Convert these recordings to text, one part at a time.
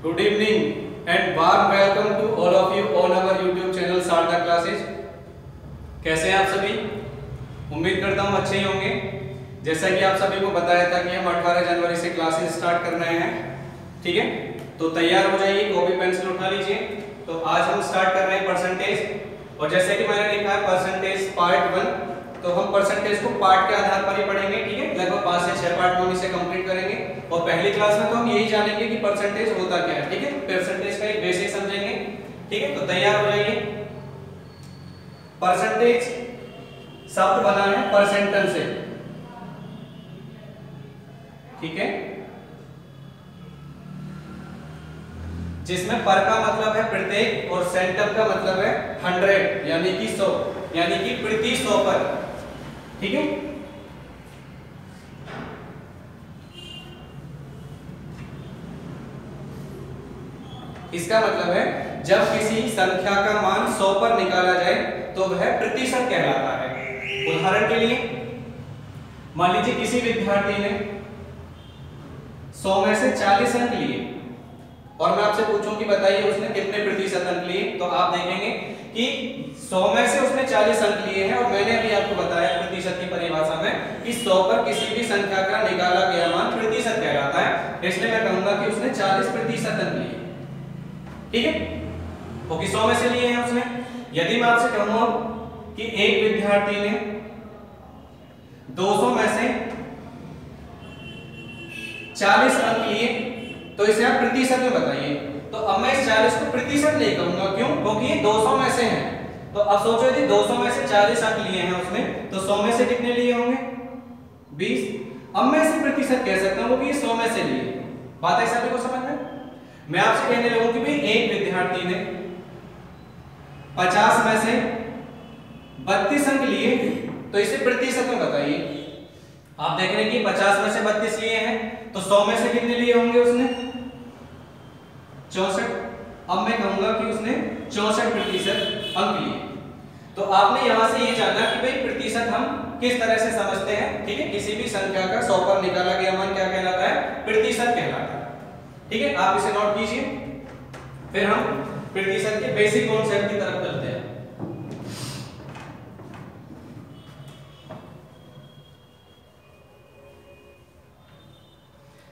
Good evening and warm welcome to all of you on our YouTube channel Sarada classes. कैसे हैं आप सभी? उम्मीद करता हूँ अच्छे ही होंगे। जैसा कि आप सभी को बताया था कि हम 18 जनवरी से क्लासेस स्टार्ट कर रहे हैं, ठीक है? तो तैयार हो जाइए, कॉपी पेंसिल उठा लीजिए। तो आज हम स्टार्ट कर रहे हैं परसेंटेज, और जैसे कि मैंने लिखा है परसेंटेज पार्ट 1, तो हम परसेंटेज को पार्ट के आधार पर ही पढ़ेंगे, ठीक है? लगभग 5 से 6 पार्ट में इसे कंप्लीट करेंगे, और पहली क्लास में तो हम यही जानेंगे कि परसेंटेज होता क्या है, ठीक है? परसेंटेज का एक बेसिक समझेंगे, ठीक है? तो तैयार हो जाइए। परसेंटेज शब्द बना है परसेंटन से, ठीक है? जिसमें पर का मतलब है प्रत्येक और सेंटम का मतलब है 100, यानी कि 100, यानी कि प्रति 100 पर, ठीक है? इसका मतलब है जब किसी संख्या का मान 100 पर निकाला जाए तो वह प्रतिशत कहलाता है। उदाहरण के लिए मान लीजिए किसी विद्यार्थी ने 100 में से 40 अंक लिए, और मैं आपसे पूछूं कि बताइए उसने कितने प्रतिशत अंक लिए, तो आप देखेंगे कि 100 में से उसने 40 अंक लिए हैं, और मैंने अभी आपको बताया प्रतिशत की परिभाषा में कि 100 पर किसी भी संख्या का निकाला गया मान प्रतिशत कहलाता है। इसलिए मैं कहूंगा कि उसने 40% अंक लिए, ठीक है? क्योंकि 100 में से लिए हैं उसने। यदि मैं आपसे कहूंगा कि एक विद्यार्थी ने 200 में से 40 अंक लिए, तो इसे आप प्रतिशत में बताइए। तो अब मैं इस 40 को प्रतिशत नहीं कहूंगा, क्यों? क्योंकि ये 200 में से है। तो अब सोचो यदि 200 में से 40 अंक लिए हैं उसने, तो 100 में से कितने लिए होंगे? 20। अब मैं इसे प्रतिशत कह सकता हूं कि ये 100 में से लिए। बात है सभी को समझ में? मैं आपसे कहने लगूं कि भाई एक विद्यार्थी ने 50 में से 32 अंक लिए, तो इसे प्रतिशत में बताइए। आप देख रहे हैं कि 50 में से 32 लिए हैं, तो 100 में से कितने लिए होंगे उसने? 64। अब मैं कहूंगा कि उसने 64% अंक लिए। तो आपने यहां से ये जाना कि भाई प्रतिशत हम किस तरह से समझते हैं, ठीक है? किसी भी संख्या का 100 पर निकाला गया मान क्या कहलाता है? प्रतिशत कहलाता है, ठीक है? आप इसे नोट कीजिए, फिर हम प्रतिशत के बेसिक कॉन्सेप्ट की तरफ चलते हैं।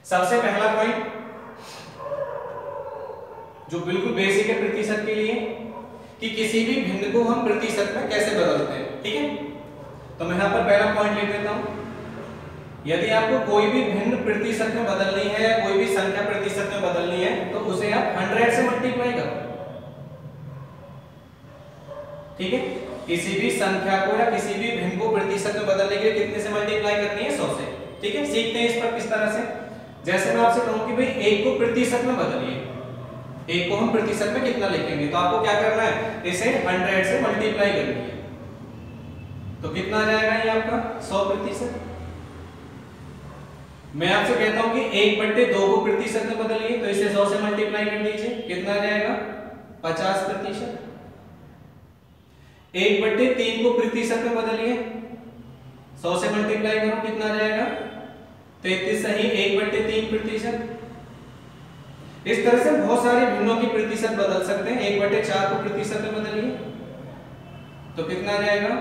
सबसे पहला पॉइंट जो बिल्कुल बेसिक है प्रतिशत के लिए, कि किसी भी भिन्न को हम प्रतिशत में कैसे बदलते हैं, ठीक है? तो मैं यहां पर पहला पॉइंट लिख देता हूं। यदि आपको कोई भी भिन्न प्रतिशत में बदलनी है, या कोई भी संख्या प्रतिशत में बदलनी है, तो उसे आप 100 से मल्टीप्लाई करो, ठीक है? किसी भी संख्या को या किसी भी भिन्न को प्रतिशत में बदलने के लिए कितने से मल्टीप्लाई करनी है? 100 से, ठीक है? सीखते हैं इस पर किस तरह से। जैसे मैं आपसे कहूं कि भाई 1 को प्रतिशत में बदलिए, 1 को हम प्रतिशत में कितना लिखेंगे, तो आपको क्या करना है? इसे 100 से मल्टीप्लाई करनी है। तो कितना आ जाएगा ये आपका? 100%। मैं आपसे कहता हूं कि 1/2 को प्रतिशत में बदलिए, तो इसे 100 से मल्टीप्लाई कर दीजिए, कितना आ जाएगा? 50%। 1/3 को प्रतिशत में बदलिए, 100 से मल्टीप्लाई करो, कितना आ जाएगा? 33 सही 1/3%। इस तरह से बहुत सारे भिन्नों की प्रतिशत बदल सकते हैं। 1/4 को प्रतिशत में बदलिए, तो कितना आ जाएगा?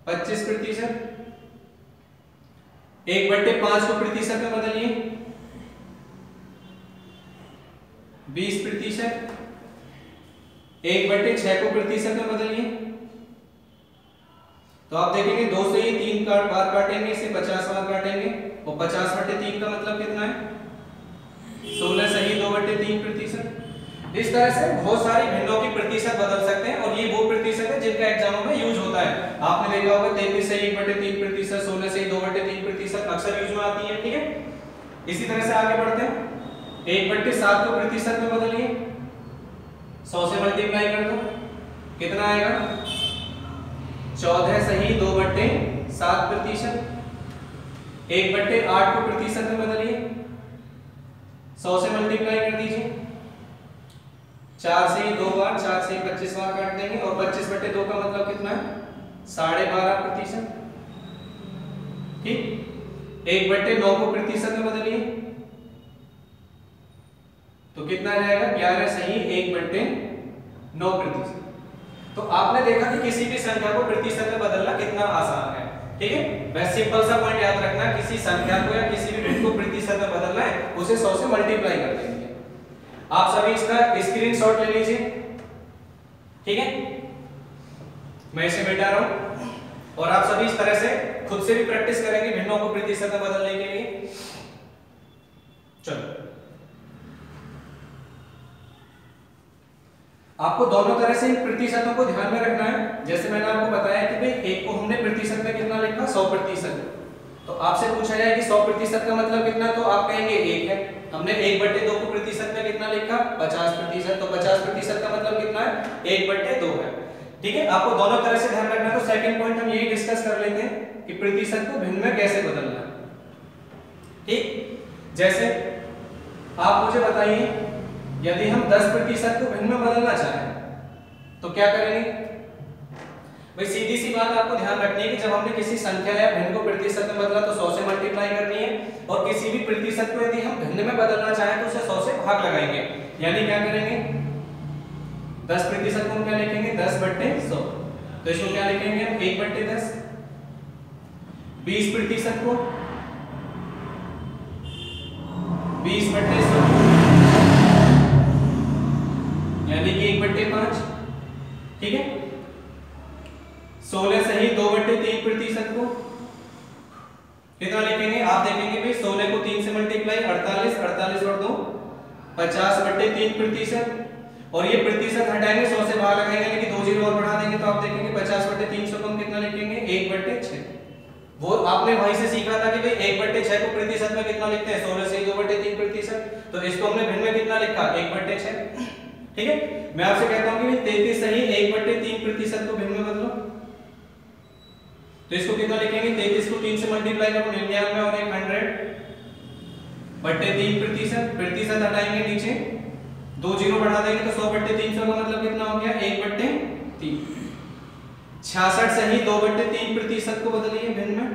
25%। 1/5 को प्रतिशत में बदलिए, 20%। 1/6 को प्रतिशत में बदलिए, तो आप देखेंगे 2 से ये 3 बार काटेंगे, इसे 50 बार काटेंगे, और 50/3 का मतलब कितना है? 16 सही 2/3%। इस तरह से बहुत सारी भिन्नों की प्रतिशत बदल सकते हैं, और ये वो प्रतिशत है जिनका एग्जामों में यूज होता है। आपने देखा होगा 33 से 1/3%, 16 से 2/3% अक्सर यूज में आती है, ठीक है? इसी तरह से आगे बढ़ते हैं। 1/7 को प्रतिशत में बदलिए, 100 से मल्टीप्लाई कर दो, कितना आएगा? 14 सही 2/7%। 1/8 को प्रतिशत में बदलिए, 100 से मल्टीप्लाई कर दीजिए, 4 से 2 बार, 4 से 25 बार काट देंगे, और 25/2 का मतलब कितना है? 12.5%, ठीक? 1/9 को प्रतिशत में बदलिए, तो कितना आ जाएगा 11 सही 1/9%। तो आपने देखा कि किसी भी संख्या को प्रतिशत में बदलना कितना आसान है, ठीक है। बस सिंपल सा पॉइंट याद रखना, किसी संख्या को या किसी भी भिन्न को प्रतिशत में बदलना है, उसे 100 से मल्टीप्लाई कर देंगे। आप सभी इसका स्क्रीनशॉट ले लीजिए, ठीक है। मैं इसे मिटा रहा हूं और आप सभी इस तरह से खुद से भी प्रैक्टिस करेंगे भिन्नों को प्रतिशत में बदलने के लिए। चलो, आपको दोनों तरह से इन प्रतिशतों को ध्यान में रखना है। जैसे मैंने आपको बताया कि भाई एक को हमने प्रतिशत में कितना लिखा 100%, तो आपसे पूछा जाए कि 100% का मतलब कितना, तो आप कहेंगे 1 है। हमने 1/2 को प्रतिशत में कितना लिखा 50%, तो 50% का मतलब कितना है 1/2 है, ठीक है। आपको दोनों तरह से ध्यान रखना है। तो सेकंड पॉइंट हम यही डिस्कस कर लेंगे कि प्रतिशत को भिन्न में कैसे बदलना है, ठीक। जैसे आप मुझे बताइए, यदि हम 10% को भिन्न में बदलना चाहें तो क्या करेंगे। भाई सीधी सी बात आपको ध्यान रखनी है कि जब हमने किसी संख्या या भिन्न को प्रतिशत में बदला तो 100 से मल्टीप्लाई करनी है, और किसी भी प्रतिशत को यदि हम भिन्न में बदलना चाहें तो उसे 100 से भाग लगाएंगे। यानी क्या करेंगे, 10% को हम क्या लिखेंगे 10/100, तो इसको क्या लिखेंगे हम 1/10। 20% को 20/100 यानी कि 1/5, ठीक है। 16 सही 2/3% को कितना लिखेंगे, आप देखेंगे भाई 16 को 3 से मल्टीप्लाई 48, 48 और 2 50/3%, और ये प्रतिशत हटाएंगे 100 से बाहर लगाएंगे, लेकिन 2 जीरो और बढ़ा देंगे तो आप देखेंगे 50/300 को हम कितना लिखेंगे 1/6। वो आपने वहीं से सीखा था कि भाई 1/6 को प्रतिशत में कितना लिखते हैं 16 से 2/3%, तो इसको हमने भिन्न में कितना लिखा 1/6, ठीक है। मैं आपसे कहता हूं कि 33 सही 1/3% को भिन्न में बदलो, तो इसको कितना लिखेंगे 33 को 3 से मल्टीप्लाई करो 99 और 100/3%, प्रतिशत हटाएंगे नीचे 2 जीरो बढ़ा देंगे तो 100/300 का मतलब कितना हो गया 1/3। 66 सही 2/3% को बदलिए भिन्न में,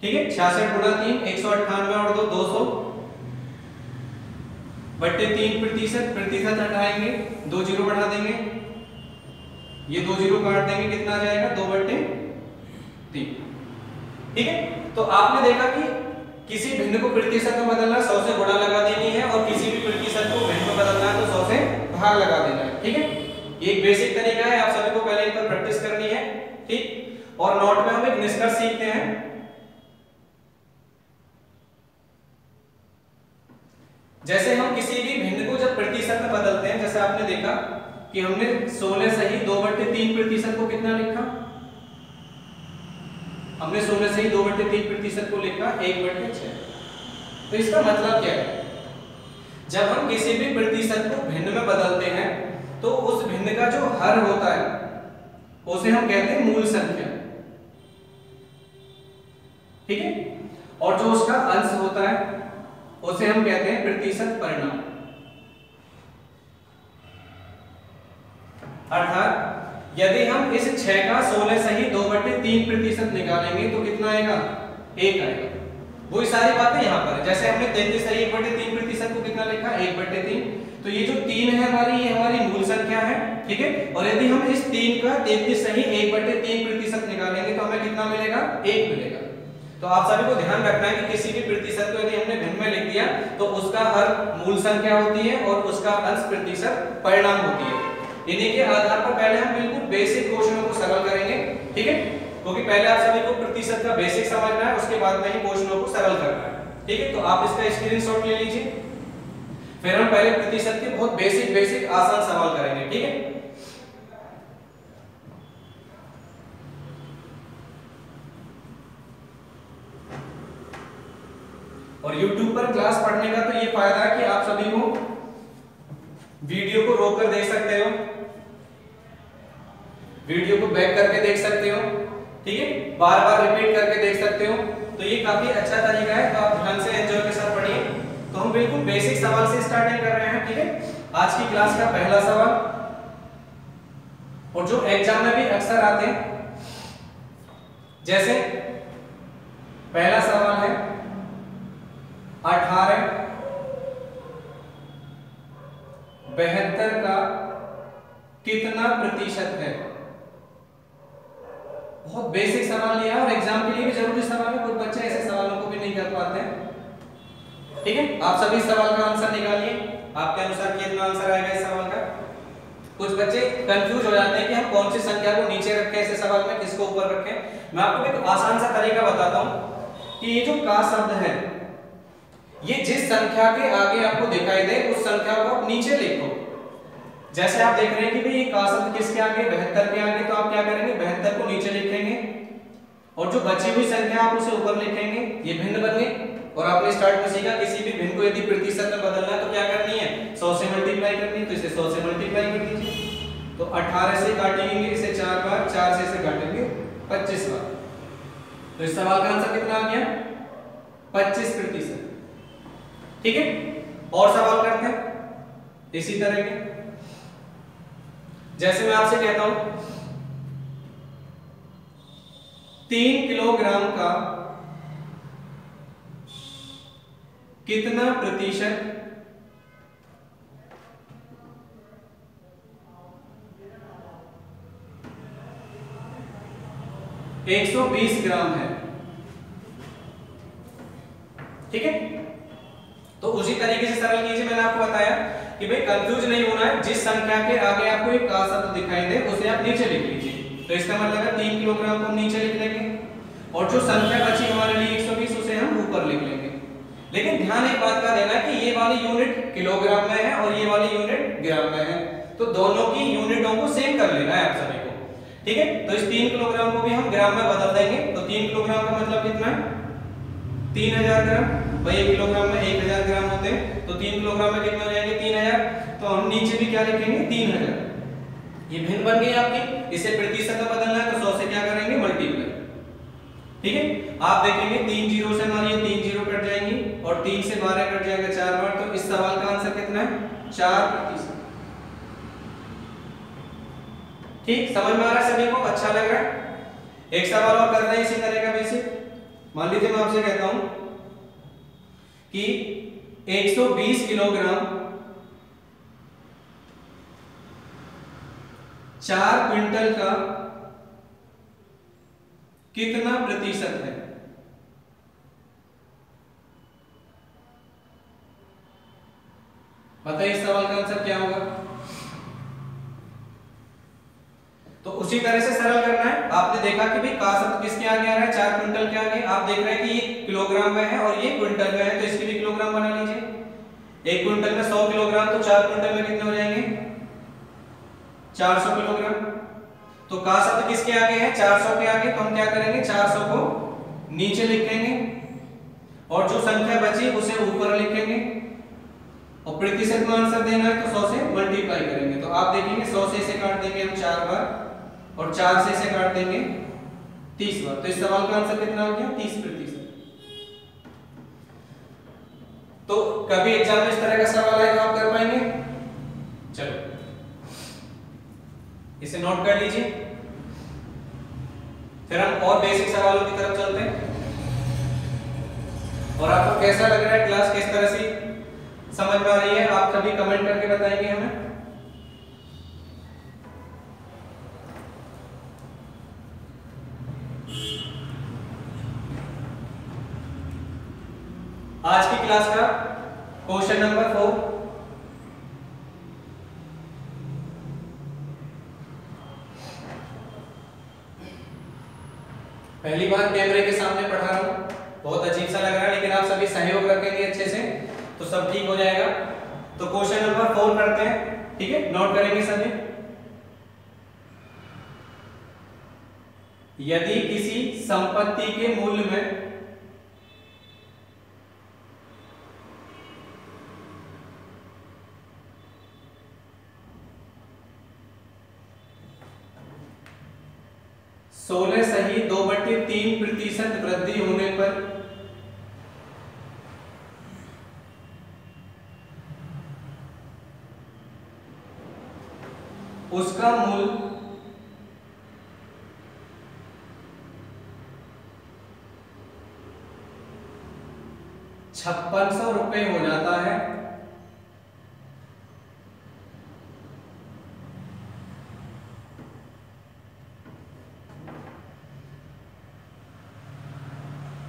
ठीक है। 66 गुणा 3 198 और 2 200/3%, प्रतिशत हटाएंगे 2 जीरो बढ़ा देंगे, ये 2 जीरो काट देंगे, कितना आ जाएगा 2/3, ठीक है। तो आपने देखा कि किसी भिन्न को प्रतिशत में बदलना 100 से गुणा लगा देनी है, और किसी भी प्रतिशत को भिन्न में बदलना है तो 100 से भाग लगा देना है, ठीक है। ये एक बेसिक तरीका है, आप सभी को पहले इन पर प्रैक्टिस करनी है, ठीक। और नोट में हम एक निष्कर्ष सीखते हैं। जैसे हम किसी भी भिन्न को जब प्रतिशत में बदलते हैं, जैसे आपने देखा कि हमने 16 सही 2/3% को कितना लिखा, हमने 16 सही 2/3% को लिखा 1/6। तो इसका मतलब क्या है, जब हम किसी भी प्रतिशत को भिन्न में बदलते हैं तो उस भिन्न का जो हर होता है उसे हम कहते हैं मूल संख्या, ठीक है, और जो उसका अंश होता है उसे हम कहते हैं प्रतिशत परिणाम। अर्थात यदि हम इस 6 का 16 सही 2/3% निकालेंगे तो कितना आएगा 1 आएगा। वही सारी बातें यहाँ पर है। जैसे हमने 33 सही 1/3% को कितना लिखा 1/3, तो ये जो 3 है हमारी, ये हमारी मूल संख्या है, ठीक है। और यदि हम इस 3 का 33 सही 1/3% निकालेंगे तो हमें कितना मिलेगा 1 मिलेगा। तो आप सभी को ध्यान रखना है कि किसी भी प्रतिशत को यदि हमने भिन्न में लिख दिया तो उसका हर मूल संख्या होती है और उसका अंश प्रतिशत परिणाम होती है। इन्हीं के आधार पर पहले हम बिल्कुल बेसिक क्वेश्चनों को सरल करेंगे, ठीक है, क्योंकि पहले आप सभी को प्रतिशत का बेसिक समझना है, उसके बाद में ही क्वेश्चनों को सरल करना है, ठीक है। तो आप इसका स्क्रीनशॉट ले लीजिए, फिर हम पहले प्रतिशत के बहुत बेसिक आसान सवाल करेंगे, ठीक है। और YouTube पर क्लास पढ़ने का तो ये फायदा है कि आप सभी को वीडियो को रोक कर देख सकते हो, वीडियो को बैक करके देख सकते हो, ठीक है, बार-बार रिपीट करके देख सकते हो। तो ये काफी अच्छा तरीका है, तो आप ध्यान से एंजॉय के साथ पढ़िए। तो हम बिल्कुल बेसिक सवाल से स्टार्टिंग कर रहे हैं, ठीक है। आज की क्लास का पहला सवाल, और जो एग्जाम में भी अक्सर आते हैं, जैसे पहला सवाल है 18 72 का कितना प्रतिशत है। बहुत बेसिक सवाल लिया और एग्जाम के लिए भी जरूरी सवाल है, कुछ बच्चे ऐसे सवालों को भी नहीं कर पाते हैं। ठीक है, आप सभी सवाल का आंसर निकालिए, आपके अनुसार कितना आंसर आएगा इस सवाल का। कुछ बच्चे कंफ्यूज हो जाते हैं कि हम कौन सी संख्या को नीचे रखें ऐसे सवाल में, किसको ऊपर रखें। मैं आपको एक आसान सा तरीका बताता हूं कि ये जो का शब्द है, ये जिस संख्या के आगे आपको दिखाई दे उस संख्या को आप नीचे लिखो। जैसे आप देख रहे हैं कि भाई ये का शब्द किसके आगे, 72 के आगे, तो आप क्या करेंगे, 72 को नीचे लिखेंगे और जो बची हुई संख्या आप उसे ऊपर लिखेंगे। ये भिन्न बन गई और आपने स्टार्ट में सीखा किसी भी भिन्न को यदि प्रतिशत में बदलना है तो क्या करनी है, 100 से मल्टीप्लाई करनी है, तो इसे 100 से मल्टीप्लाई कर दीजिए। तो 18 से काटेंगे इसे 4 बार, 4 से इसे काटेंगे 25 बार। तो इस सवाल का आंसर कितना आ गया, 25%। ठीक है, और सवाल करते हैं इसी तरह के। जैसे मैं आपसे कहता हूं 3 किलोग्राम का कितना प्रतिशत एक 120 ग्राम है। ठीक है, तो उसी तरीके से सरल कीजिए। मैंने आपको बताया कि भाई कंफ्यूज नहीं होना है, जिस संख्या के आगे आपको एक का शब्द दिखाई दे उसे आप नीचे लिख लीजिए। तो इसका मतलब है 3 किलोग्राम को हम नीचे लिख लेंगे और जो संख्या बची हमारे लिए 120 उसे हम ऊपर लिख लेंगे। लेकिन ध्यान एक बात का देना कि ये वाली यूनिट किलोग्राम में है और ये वाली यूनिट ग्राम में है, तो दोनों की यूनिटों को सेम कर लेना है आप सभी को। ठीक है, तो इस 3 किलोग्राम को भी हम ग्राम में बदल देंगे। तो 3 किलोग्राम का मतलब कितना है, 3000 ग्राम। भाई 1 किलोग्राम में 1000 ग्राम होते हैं, तो 3 किलोग्राम में कितने हो जाएंगे, 3000। तो हम नीचे भी क्या लिखेंगे, 3000। ये भिन्न बन गई आपकी। इसे प्रतिशत में बदलना है तो 100 से क्या करेंगे, मल्टीप्लाई। ठीक है, आप देखेंगे 3 जीरो से हमारी 3 जीरो कट जाएंगी और 3 से 12 कट जाएगा 4 बार। तो इस सवाल का आंसर कितना है, 4%। ठीक, समझ में आ रहा है सभी को, अच्छा लग रहा है। एक सवाल और कर रहे हैं इसी तरह का बेसिक। मान लीजिए मैं आपसे कहता हूं कि 120 किलोग्राम 4 क्विंटल का कितना प्रतिशत है। बताइए इस सवाल का आंसर क्या होगा। तो उसी तरह से सरल करना है। आपने देखा कि भाई का शब्द किसके आगे आ रहा है, 4 क्विंटल के आगे। आप देख रहे हैं कि ये किलोग्राम में है और ये क्विंटल में है, तो इसके भी किलोग्राम बना लीजिए। 1 क्विंटल में 100 किलोग्राम, तो 4 क्विंटल में कितने हो जाएंगे, 400 किलोग्राम। तो का शब्द किसके आगे है, 400 के आगे, तो हम क्या करेंगे, 400 को नीचे लिखेंगे और जो संख्या बची उसे ऊपर लिखेंगे और प्रतिशत में आंसर देना है तो 100 से मल्टीप्लाई करेंगे। तो आप देखेंगे 100 से इसे काट देंगे हम 4 बार और 4 से इसे काट देंगे 30 बार। तो इस सवाल का आंसर कितना आ गया, 30%। तो कभी एग्जाम में इस तरह का सवाल आए तो आप कर पाएंगे। चलो इसे नोट कर लीजिए, फिर हम और बेसिक सवालों की तरफ चलते हैं। और आपको कैसा लग रहा है क्लास, किस तरह से समझ में आ रही है, आप सभी कमेंट करके बताएंगे हमें। आज की क्लास का क्वेश्चन नंबर 4। पहली बार कैमरे के सामने पढ़ा रहा हूं, बहुत अजीब सा लग रहा है, लेकिन आप सभी सहयोग रखेंगे अच्छे से तो सब ठीक हो जाएगा। तो क्वेश्चन नंबर 4 करते हैं। ठीक है, नोट करेंगे सभी। यदि किसी संपत्ति के मूल्य में सोलह सही 2/3% वृद्धि होने पर उसका मूल्य 5600 रुपए हो जाता है,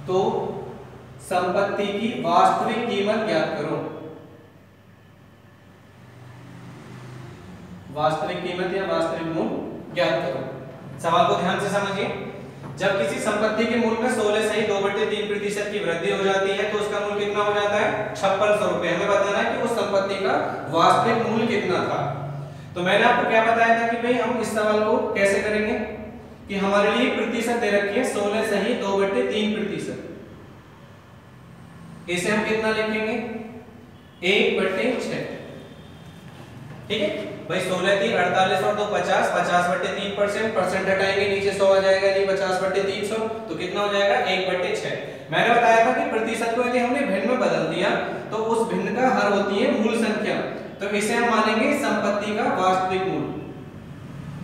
तो संपत्ति की वास्तविक कीमत ज्ञात करो। वास्तविक कीमत या वास्तविक मूल्य ज्ञात करो। सवाल को ध्यान से समझिए। जब किसी संपत्ति के मूल्य में 16 सही 2/3% की वृद्धि हो जाती है तो उसका मूल्य कितना हो जाता है? 5600 रुपए। हमें बताना है कि उस संपत्ति का वास्तविक मूल्य कितना था। तो मैंने आपको क्या बताया था कि भाई हम इस सवाल को कैसे करेंगे कि हमारे लिए प्रतिशत दे रखी है 16 सही 2/3%। इसे हम कितना लिखेंगे? 1/6। ठीक है भाई, 16 3 48 और 2 50, 50/3%, परसेंट हटाएंगे नीचे 100 आ जाएगा, नहीं 50/300, तो कितना हो जाएगा? 1/6। मैंने बताया था कि प्रतिशत को यदि हमने भिन्न में बदल दिया तो उस भिन्न का हर होती है मूल संख्या, तो इसे हम मानेंगे संपत्ति का वास्तविक मूल्य।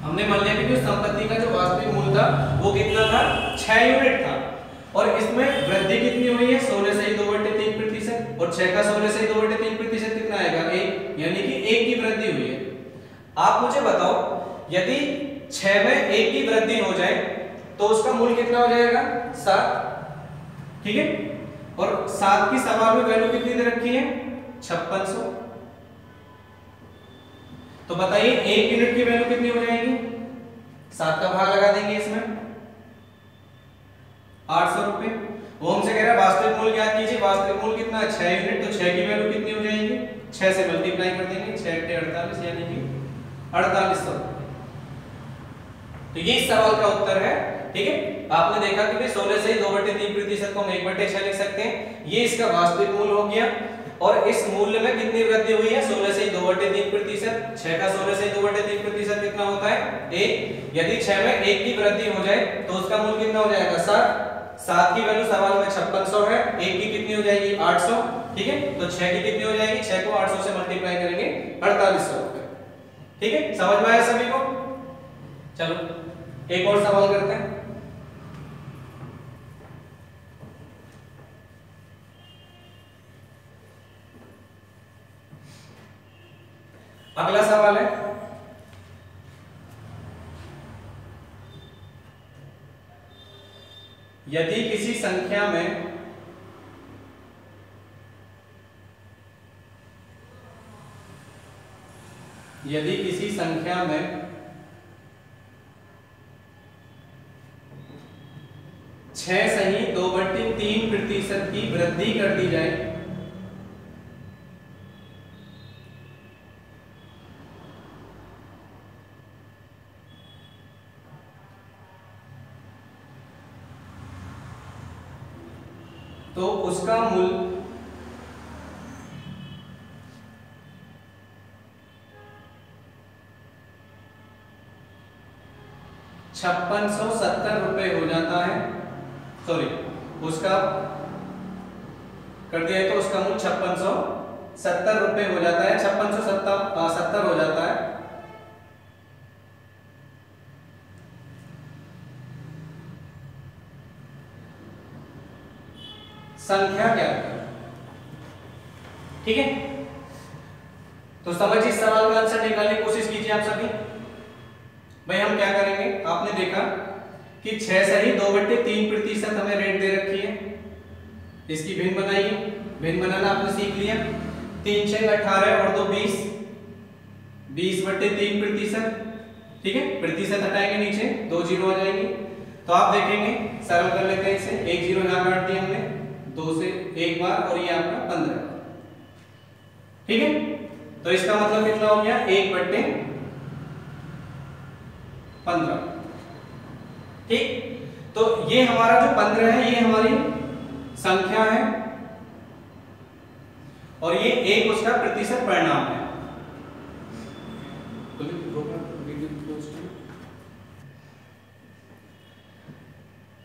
हमने मान लिया कि संपत्ति का जो वास्तविक मूल्य था वो कितना था? 6 यूनिट था, और इसमें वृद्धि कितनी हुई है? 16 सही 2/3%, और 6 का 16 सही 2/3% कितना आएगा? 1, यानी कि 1 की वृद्धि हुई है। आप मुझे बताओ, यदि 6 में 1 की वृद्धि हो जाए तो उसका मूल्य कितना हो जाएगा? 7। ठीक है, और 7 की सवाल में वैल्यू कितनी दे रखी है? 5600। तो बताइए 1 यूनिट की वैल्यू कितनी हो जाएगी? 7 का भाग लगा देंगे इसमें, 800 रुपए। वो हमसे कह रहा है वास्तविक मूल्य ज्ञात कीजिए। वास्तविक मूल्य कितना? 6 यूनिट। तो 6 की वैल्यू कितनी हो जाएगी? 6 से मल्टीप्लाई कर देंगे, 6 × 48 यानी कि 4800। तो ये इस सवाल का उत्तर है। ठीक है, आपने देखा कि 16 से 2/3% को हम 1/6 लिख सकते हैं। ये इसका वास्तविक मूल्य हो गया, और इस मूल्य में कितनी वृद्धि हुई है? 16 से 2/3%। 6 का 16 से 2/3% कितना होता है? 1। यदि 6 में 1 की वृद्धि हो जाए तो उसका मूल्य कितना हो जाएगा? 7। 7 की वैल्यू सवाल में 5600 है, 1 की कितनी हो जाएगी? 800। ठीक है, तो 6 की कितनी हो जाएगी? 6 को 800 से मल्टीप्लाई करेंगे, 4800 रुपए। ठीक है, समझ में आया सभी को? चलो एक और सवाल करते हैं। अगला सवाल है, यदि किसी संख्या में यदि किसी संख्या में 6 सही 2/3% की वृद्धि कर दी जाए तो उसका मूल्य 5670 रुपए हो जाता है। सॉरी, उसका कर दिया तो उसका मूल्य 5670 रुपए हो जाता है। 5670 हो जाता है। संख्या क्या है? ठीक है, तो समझिए इस सवाल का आंसर निकालने की कोशिश कीजिए आप सभी। भाई हम क्या करेंगे, आपने देखा कि 6 सही 2/3% हमें रेट दे रखी है। इसकी भिन्न बनाइए, भिन्न बनाना आपने सीख लिया। 3 6 18 और 2 20, 20/3%। ठीक है, प्रतिशत हटाएंगे नीचे 2 जीरो आ जाएंगे। तो आप देखेंगे, सरल कर लेते हैं इसे। 1 जीरो यहां काट दिया हमने, 2 से 1 बार, और ये आपका 15। ठीक है, तो इसका मतलब कितना हो गया? 1/15। ठीक, तो ये हमारा जो 15 है ये हमारी संख्या है, और ये 1 उसका प्रतिशत परिणाम है।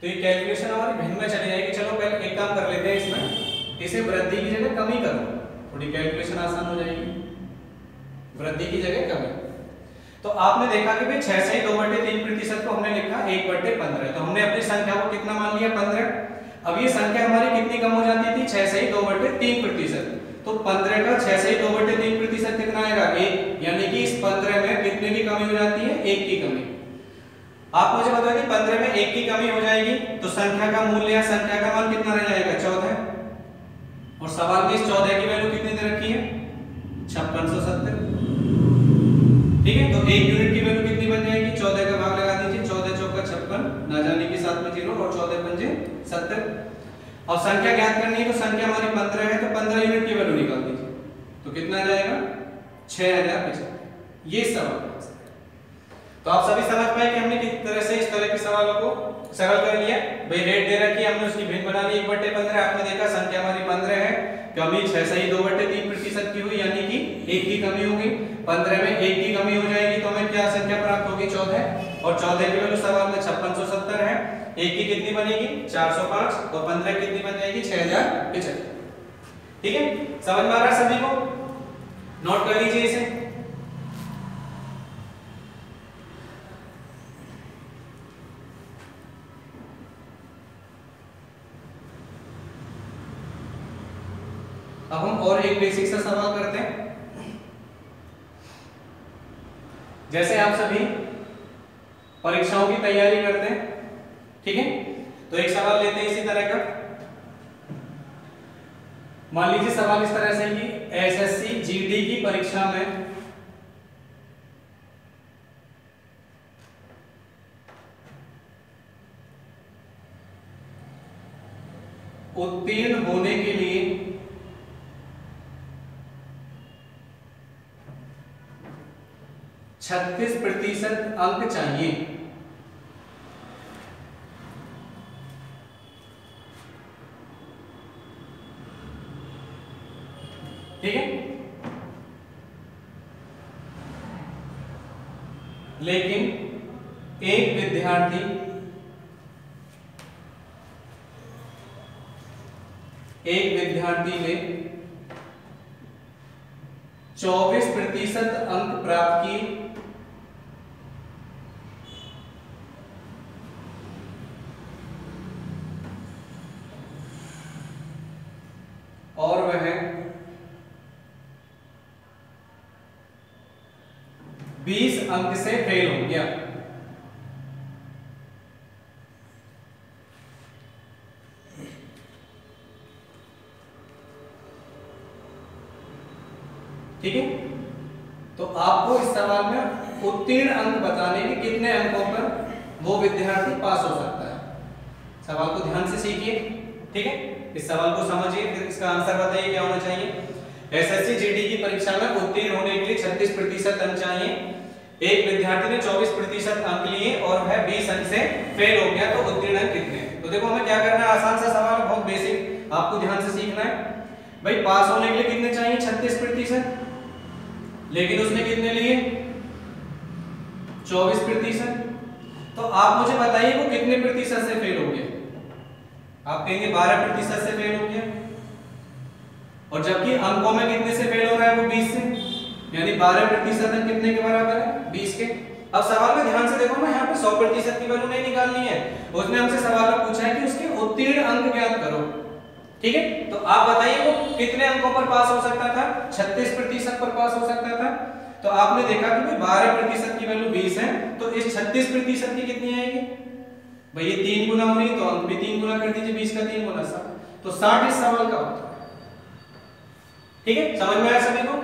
तो ये कैलकुलेशन हमारी भिन्न में चली जाएगी। चलो पहले एक काम कर लेते हैं, इसमें इसे वृद्धि की जगह कमी करो, थोड़ी कैलकुलेशन आसान हो जाएगी। वृद्धि की जगह कमी। तो आपने देखा कि भाई 6 से 2/3% को हमने लिखा 1/15, तो हमने अपनी संख्या को कितना मान लिया? 15। अब ये संख्या हमारी कितनी कम हो जाती थी? 6 से 2/3%। तो 15 का 6 से 2/3% कितना आएगा? 1, यानी कि इस 15 में कितने की कमी हो जाती है? 1 की कमी। आप मुझे बताओ कि 15 में 1 की कमी हो जाएगी तो संख्या का मूल्य या संख्या का मान कितना रह जाएगा? 14। और सवाल में इस 14 की वैल्यू कितनी दे रखी है? 5670। ठीक है, तो 1 यूनिट की वैल्यू कितनी बन जाएगी? 14 का भाग लगा दीजिए, 14 चौका 56, ना जाने के साथ में 0 और 14 पंजे 70। अब संख्या ज्ञात करनी है तो संख्या हमारी 15 है, तो 15 यूनिट की वैल्यू निकाल दीजिए, तो कितना आ जाएगा? 6075। ये सवाल है। तो आप सभी समझ पाए कि हमने किस तरह से इस तरह के सवालों को सरल कर लिया। भाई रेट दे रखी है, हमने उसकी भिन्न बना ली 1/15। आपने देखा संख्या हमारी 15 है, कमी 6 सही 2/3% की हुई, यानी कि 1 की कमी होगी। 15 में 1 की कमी हो जाएगी तो हमें क्या संख्या प्राप्त होगी? 14। और 14 की वैल्यू सवाल में 5670 है। 1 की कितनी बनेगी? 405। और 15 कितनी बन जाएगी? 6075। ठीक है, समझ में आ रहा है सभी को? नोट कर लीजिए इसे। अब हम और एक बेसिक सा सवाल करते हैं। जैसे आप सभी परीक्षाओं की तैयारी करते हैं, ठीक है, तो एक सवाल लेते हैं इसी तरह का। मान लीजिए सवाल इस तरह से कि एसएससी जीडी की परीक्षा में उत्तीर्ण होने के लिए 36% अंक चाहिए। ठीक है, लेकिन एक विद्यार्थी ने 24% अंक प्राप्त किए और वह 20 अंक से फेल हो गया। ठीक है, तो आपको इस सवाल में उत्तीर्ण अंक बताने के कितने अंकों पर वो विद्यार्थी पास हो सकता है। सवाल को ध्यान से सीखिए, ठीक है, इस सवाल को समझिए, फिर इसका आंसर बताइए क्या होना चाहिए। एसएससी जीडी की परीक्षा में उत्तीर्ण होने के लिए 36% अंक चाहिए। एक विद्यार्थी ने 24% अंक लिए और वह 20 अंक से फेल हो गया, तो उत्तीर्ण अंक कितने? तो देखो हमें क्या करना है, आसान सा सवाल, बहुत बेसिक, आपको ध्यान से सीखना है। भाई पास होने के लिए कितने चाहिए? 36%, लेकिन उसने कितने लिए? 24%। तो आप मुझे बताइए वो कितने प्रतिशत से फेल हो गया? आप कहेंगे 12% से फेल हो गया, और जबकि अंकों में कितने से फेल हो रहा है? वो 20 से, यानी 12% अंक कितने के बराबर है? 20 के। अब सवाल में ध्यान से देखो ना, यहाँ पे 100% की वैल्यू नहीं निकालनी है, उसने हमसे सवाल में पूछा है कि उसके उत्तीर्ण अंक ज्ञात करो। ठीक है, तो आप बताइए वो कितने अंकों पर पास हो सकता था? 36% पर पास हो सकता था। तो आपने देखा कि भाई 12% की वैल्यू 20 है, तो इस 36% की कितनी आएगी? भाई ये 3 गुना हो रही है, तो अंक भी 3 गुना कर दीजिए, 20 का 3 गुना 60, तो 60 इस सवाल का उत्तर है। ठीक है, समझ में आया सभी को?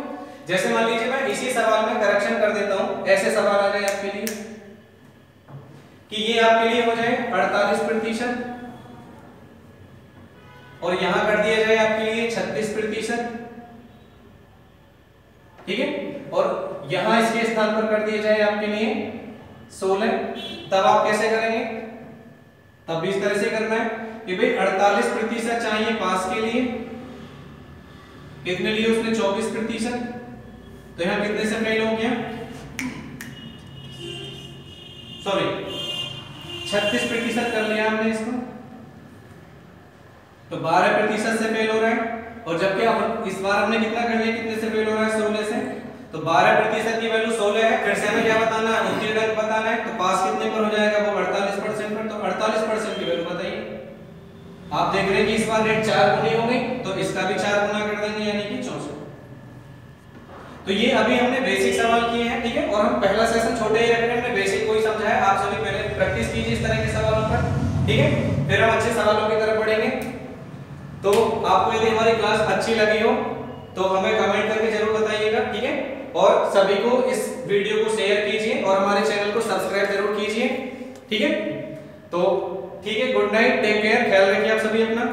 जैसे मान लीजिए मैं इसी सवाल में करेक्शन कर देता हूं, ऐसे सवाल आ जाए आपके लिए कि ये आपके लिए हो जाए 48%, और यहां कर दिया जाए आपके लिए 36%। ठीक है, और यहां इसके स्थान पर कर दिया जाए आपके लिए 16। तब आप कैसे करेंगे? तब भी इस तरह से करना है कि भाई 48% चाहिए पास के लिए, कितने लिए उसने? 24%, तो यहां कितने से फेल हो गया? सॉरी 36% कर लिया हमने इसको, तो 12% से फेल हो रहा है। और जबकि अब इस बार हमने कितना कर लिया? कितने से फेल हो रहा है? 16 से। तो 12% की वैल्यू 16 है, फिर से हमें क्या बताना है? उत्तीर्ण अंक बताना है। तो पास कितने पर हो जाएगा? वो 48% पर, तो 48% की वैल्यू बताइए। आप देख रहे हैं कि इस बार रेट 4 गुनी हो गई, तो इसका भी 4 गुना कर देंगे, यानी कि 64। तो ये अभी हमने बेसिक सवाल किए हैं, ठीक है, और हम पहला सेशन छोटे ही रख रहे हैं, हमने बेसिक को ही समझाया। आप सभी पहले प्रैक्टिस कीजिए इस तरह के सवालों पर, ठीक है। फिर हम अच्छे सवालों की तरफ बढ़ेंगे। तो आपको यदि हमारी क्लास अच्छी लगी हो तो हमें कमेंट करके जरूर बताइएगा, ठीक है। और सभी को इस वीडियो को शेयर कीजिए और हमारे चैनल को सब्सक्राइब जरूर कीजिए, ठीक है। तो ठीक है, गुड नाइट, टेक केयर, ख्याल रखिए आप सभी अपना।